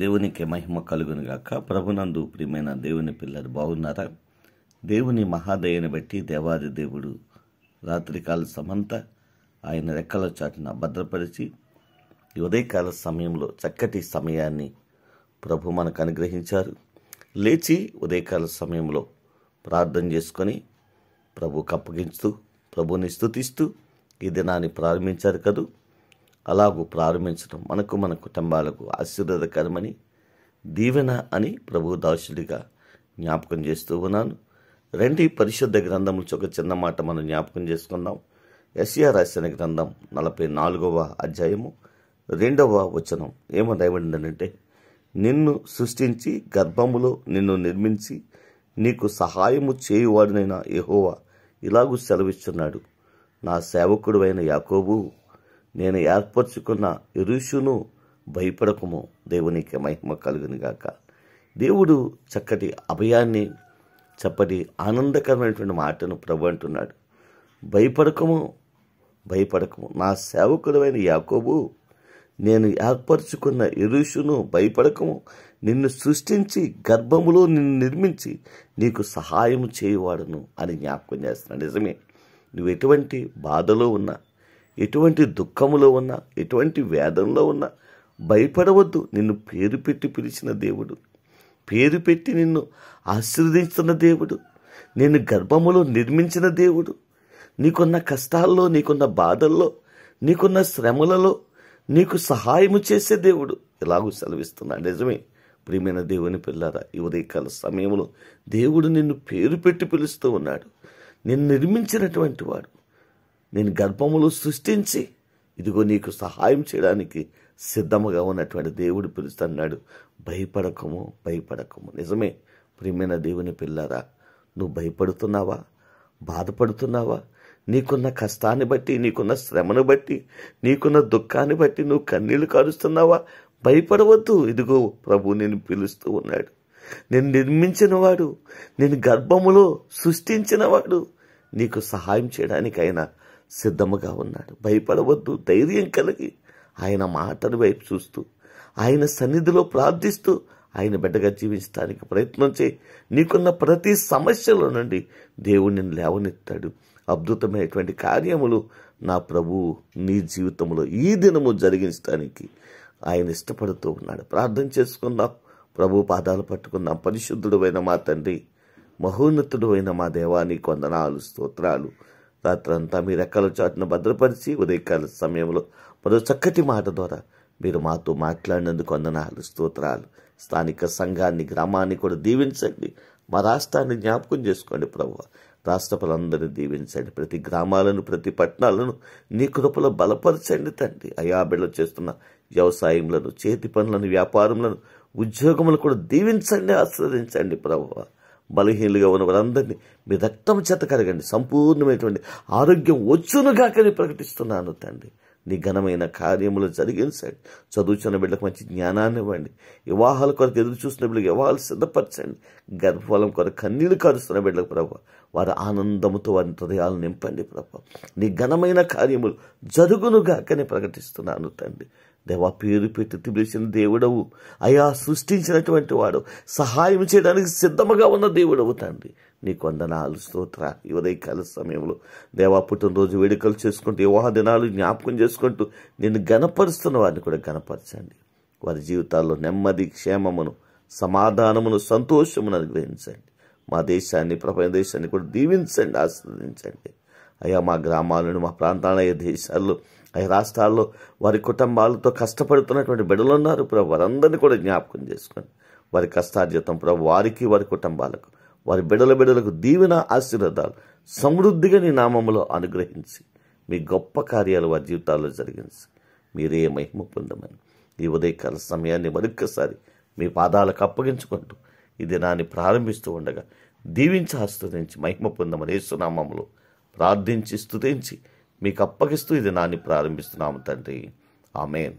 దేవునికి మహిమ కలుగును గాక. ప్రభునందు ప్రియమైన దేవుని పిల్లలు బాగున్నారా? దేవుని మహాదయని బట్టి దేవాది దేవుడు రాత్రికాల సమంతా ఆయన రెక్కల చాటున భద్రపరిచి ఈ ఉదయకాల సమయంలో చక్కటి సమయాన్ని ప్రభు మనకు అనుగ్రహించారు. లేచి ఉదయకాల సమయంలో ప్రార్థన చేసుకొని ప్రభుకు అప్పగించుతూ ప్రభుని స్తుతిస్తూ ఈ దినాన్ని ప్రారంభించారు కదూ. అలాగూ ప్రారంభించడం మనకు మన కుటుంబాలకు ఆశీర్వాదకరమని దీవెన అని ప్రభు దాసుడిగా జ్ఞాపకం చేస్తూ ఉన్నాను. రండి, పరిశుద్ధ గ్రంథం నుంచి ఒక చిన్న మాట మనం జ్ఞాపకం చేసుకుందాం. యెషయా రాసిన గ్రంథం 44వ అధ్యాయము 2వ వచనం ఏమో రాయబడిందంటే, నిన్ను సృష్టించి గర్భములో నిన్ను నిర్మించి నీకు సహాయము చేయువాడినైన యెహోవా ఇలాగూ సెలవిస్తున్నాడు, నా సేవకుడు అయిన యాకోబు, నేను ఏర్పరచుకున్న యెరూషును భయపడకము. దేవునికి మహిమ కలుగును గాక. దేవుడు చక్కటి అభయాన్ని చప్పటి ఆనందకరమైనటువంటి మాటను ప్రభు అంటున్నాడు. భయపడకము, భయపడకము, నా సేవకుడైన యాకోబు, నేను ఏర్పరచుకున్న యెరూషును భయపడకము, నిన్ను సృష్టించి గర్భములో నిన్ను నిర్మించి నీకు సహాయము చేయువాడును అని జ్ఞాపకం చేస్తున్నాడు. నిజమే, నువ్వు ఎటువంటి బాధలో ఉన్నా, ఎటువంటి దుఃఖములో ఉన్నా, ఎటువంటి వేదనలో ఉన్నా భయపడవద్దు. నిన్ను పేరు పెట్టి పిలిచిన దేవుడు, పేరు పెట్టి నిన్ను ఆశీర్వదించిన దేవుడు, నిన్ను గర్భములో నిర్మించిన దేవుడు, నీకున్న కష్టాల్లో, నీకున్న బాధల్లో, నీకున్న శ్రమలలో నీకు సహాయము చేసే దేవుడు ఎలాగూ సెలవిస్తున్నాడు. నిజమే ప్రియమైన దేవుని పిల్లారా, ఈ ఉదయకాల సమయంలో దేవుడు నిన్ను పేరు పెట్టి పిలుస్తూ ఉన్నాడు. నిన్ను నిర్మించినటువంటి వాడు, నేను గర్భములో సృష్టించి ఇదిగో నీకు సహాయం చేయడానికి సిద్ధముగా ఉన్నటువంటి దేవుడు పిలుస్తున్నాడు. భయపడకము, భయపడకము. నిజమే ప్రియమైన దేవుని పిల్లారా, నువ్వు భయపడుతున్నావా? బాధపడుతున్నావా? నీకున్న కష్టాన్ని బట్టి, నీకున్న శ్రమను బట్టి, నీకున్న దుఃఖాన్ని బట్టి నువ్వు కన్నీళ్లు కారుస్తున్నావా? భయపడవద్దు. ఇదిగో ప్రభు నేను పిలుస్తూ ఉన్నాడు. నేను నిర్మించినవాడు, నేను గర్భములో సృష్టించినవాడు, నీకు సహాయం చేయడానికి ఆయన సిద్ధముగా ఉన్నాడు. భయపడవద్దు. ధైర్యం కలిగి ఆయన మాటను వైపు చూస్తూ, ఆయన సన్నిధిలో ప్రార్థిస్తూ ఆయన బిడ్డగా జీవించడానికి ప్రయత్నం చేయి. నీకున్న ప్రతి సమస్యలో నుండి దేవుడు నిన్ను లేవనెత్తాడు. అద్భుతమైనటువంటి కార్యములు నా ప్రభువు నీ జీవితంలో ఈ దినము జరిగించడానికి ఆయన ఇష్టపడుతూ ఉన్నాడు. ప్రార్థన చేసుకుందాం, ప్రభు పాదాలు పట్టుకుందాం. పరిశుద్ధుడు అయిన మా తండ్రి, మహోన్నతుడు అయిన మా దేవా, నీకు వందనాలు, స్తోత్రాలు. రాత్రంతా మీ రెక్కల చాటును భద్రపరిచి ఉదయకాల సమయంలో మరో చక్కటి మాట ద్వారా మీరు మాతో మాట్లాడినందుకు వందనాలు, స్తోత్రాలు. స్థానిక సంఘాన్ని, గ్రామాన్ని కూడా దీవించండి. మా రాష్ట్రాన్ని జ్ఞాపకం చేసుకోండి ప్రభువా. రాష్ట్ర ప్రజలందరినీ దీవించండి. ప్రతి గ్రామాలను, ప్రతి పట్టణాలను నీ కృపలో బలపరచండి తండ్రి. అయా బిడ్డలు చేస్తున్న వ్యవసాయములను, చేతి పనులను, వ్యాపారములను, ఉద్యోగములను కూడా దీవించండి, ఆశీర్వదించండి ప్రభువా. బలహీనులుగా ఉన్న వారందరినీ మీ రక్తం చేత కడగండి. సంపూర్ణమైనటువంటి ఆరోగ్యం వచ్చునుగాకని ప్రకటిస్తున్నాను తండ్రి. నీ ఘనమైన కార్యములు జరిగించండి. చదువుచున్న బిడ్డలకు మంచి జ్ఞానాన్ని ఇవ్వండి. వివాహాల కొరకు ఎదురు చూస్తున్న బిడ్డలకు వివాహాలు సిద్ధపరచండి. గర్భఫలం కొరకు కన్నీళ్లు కారుస్తున్న బిడ్డలకు ప్రభు వారి ఆనందముతో వారి హృదయాలు నింపండి ప్రభు. నీ ఘనమైన కార్యములు జరుగునుగాకని ప్రకటిస్తున్నాను తండ్రి. దేవా, పేరు పెట్టి పిలిచిన దేవుడవు, అయా సృష్టించినటువంటి వాడు, సహాయం చేయడానికి సిద్ధముగా ఉన్న దేవుడవు తండ్రి. నీకు వందనాలు, స్తోత్ర. ఈ ఉదయకాల సమయంలో దేవా, పుట్టినరోజు వేడుకలు చేసుకుంటూ, వివాహ దినాలు జ్ఞాపకం చేసుకుంటూ నిన్ను గణపరుస్తున్న వారిని కూడా గణపరచండి. వారి జీవితాల్లో నెమ్మది, క్షేమమును, సమాధానమును, సంతోషమును అనుగ్రహించండి. మా దేశాన్ని, ప్రపంచ దేశాన్ని కూడా దీవించండి, ఆశీర్వదించండి. అయ్యా, మా గ్రామాలను, మా ప్రాంతాల దేశాల్లో, అయ్యా రాష్ట్రాల్లో వారి కుటుంబాలతో కష్టపడుతున్నటువంటి బిడ్డలు ఉన్నారు ప్రభు. వారందరినీ కూడా జ్ఞాపకం చేసుకోండి. వారి కష్టార్జితం ప్రభు వారికి, వారి కుటుంబాలకు, వారి బిడ్డలకు దీవెన, ఆశీర్వాదాలు సమృద్ధిగా నీ నామములో అనుగ్రహించి మీ గొప్ప కార్యాలు వారి జీవితాల్లో జరిగించి మీరే మహిమ పొందమని ఈ ఉదయకాల సమయాన్ని మరొక్కసారి మీ పాదాలకు అప్పగించుకుంటూ ఈ దినాన్ని ప్రారంభిస్తూ ఉండగా దీవించి ఆశీర్వదించి మహిమ పొందమని యేసు నామములో ప్రార్థించి స్తుతించి మీకు అప్పగిస్తూ ఈ దినాన్ని ప్రారంభిస్తున్నాము తండ్రి. ఆమేన్.